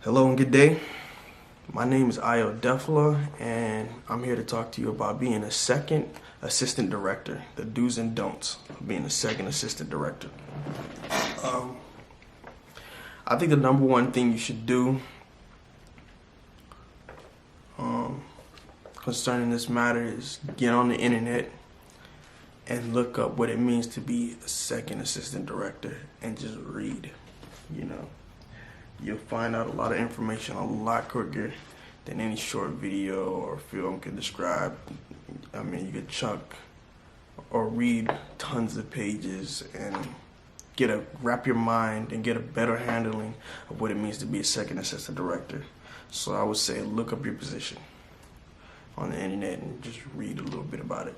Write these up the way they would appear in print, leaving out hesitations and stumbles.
Hello and good day. My name is Ayo Defla, and I'm here to talk to you about being a second assistant director, the do's and don'ts of being a second assistant director. I think the number one thing you should do concerning this matter is get on the internet and look up what it means to be a second assistant director and just read, You'll find out a lot of information a lot quicker than any short video or film can describe. I mean, you could chunk or read tons of pages and wrap your mind and get a better handling of what it means to be a second assistant director. So I would say look up your position on the internet and just read a little bit about it.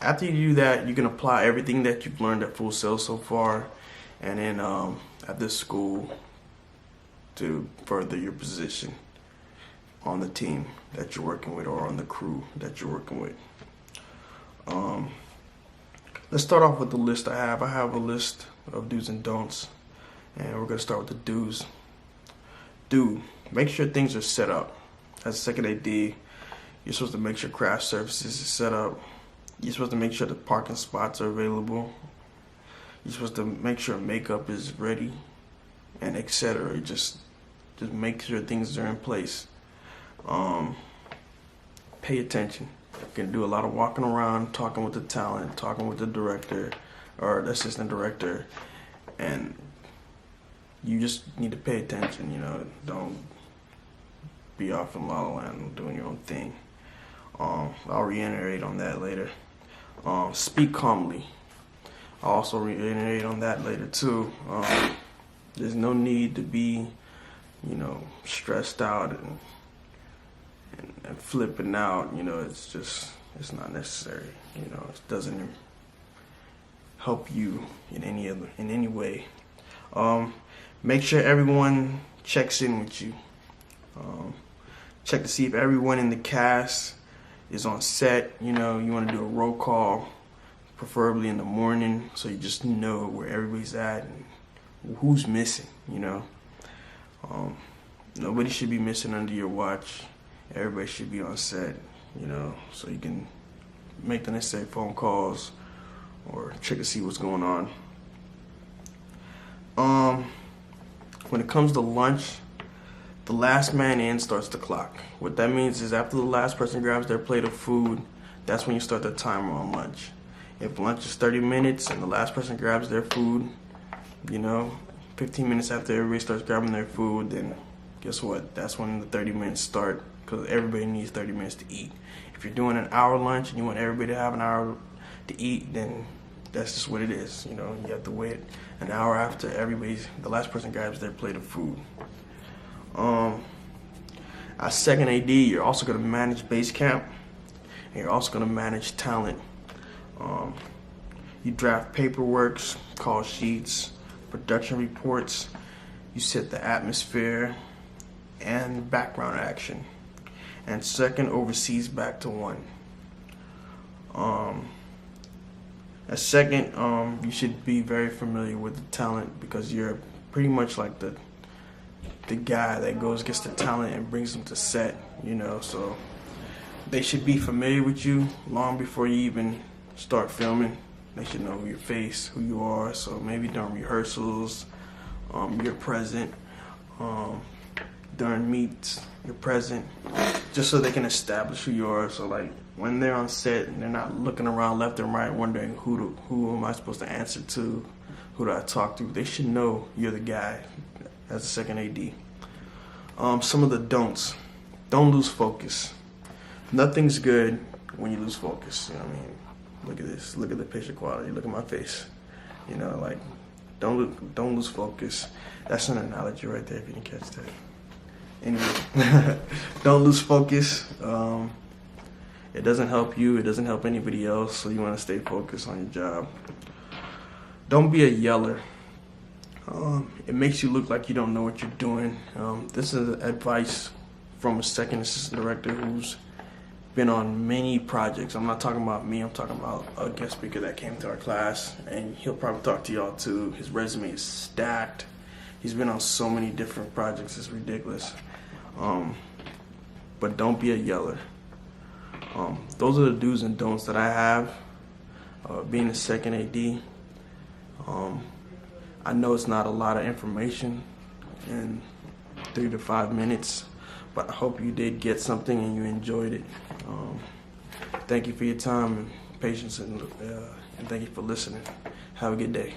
After you do that, you can apply everything that you've learned at Full Sail so far, and then at this school to further your position on the team that you're working with or on the crew that you're working with. Let's start off with the list I have. I have a list of do's and don'ts, and we're going to start with the do's. Do, make sure things are set up. As a second AD, you're supposed to make sure craft services is set up. You're supposed to make sure the parking spots are available. You're supposed to make sure makeup is ready, and etc. Just make sure things are in place. Pay attention. You can do a lot of walking around, talking with the talent, talking with the director or the assistant director, and you just need to pay attention. Don't be off in La La Land doing your own thing. I'll reiterate on that later. Speak calmly. I'll also reiterate on that later too. There's no need to be, stressed out and flipping out. It's not necessary. It doesn't help you in any way. Make sure everyone checks in with you. Check to see if everyone in the cast is on set. You want to do a roll call, preferably in the morning, so you just know where everybody's at and who's missing. Nobody should be missing under your watch. Everybody should be on set, so you can make the necessary phone calls or check to see what's going on. When it comes to lunch, the last man in starts the clock. What that means is after the last person grabs their plate of food, that's when you start the timer on lunch. If lunch is 30 minutes and the last person grabs their food, 15 minutes after everybody starts grabbing their food, then guess what? That's when the 30 minutes start, because everybody needs 30 minutes to eat. If you're doing an hour lunch and you want everybody to have an hour to eat, then that's just what it is. You have to wait an hour after the last person grabs their plate of food. As second AD, you're also going to manage base camp, and you're also going to manage talent. You draft paperwork, call sheets, production reports. You set the atmosphere and background action. And second oversees back to one. As second, you should be very familiar with the talent, because you're pretty much like the guy that gets the talent and brings them to set, so they should be familiar with you long before you even start filming. They should know your face, who you are, so maybe during rehearsals, you're present. During meets, you're present, just so they can establish who you are. So like when they're on set and they're not looking around left and right wondering who am I supposed to answer to, who do I talk to, they should know you're the guy as a second AD. Some of the don'ts. Don't lose focus. Nothing's good when you lose focus. Look at this. Look at the picture quality. Look at my face. Don't lose focus. That's an analogy right there if you didn't catch that. Anyway, don't lose focus. It doesn't help you. It doesn't help anybody else. So you want to stay focused on your job. Don't be a yeller. It makes you look like you don't know what you're doing. This is advice from a second assistant director who's been on many projects. I'm not talking about me, I'm talking about a guest speaker that came to our class, and he'll probably talk to y'all too. His resume is stacked. He's been on so many different projects, it's ridiculous. But don't be a yeller. Those are the do's and don'ts that I have being a second AD. I know it's not a lot of information in 3 to 5 minutes, but I hope you did get something and you enjoyed it. Thank you for your time and patience, and thank you for listening. Have a good day.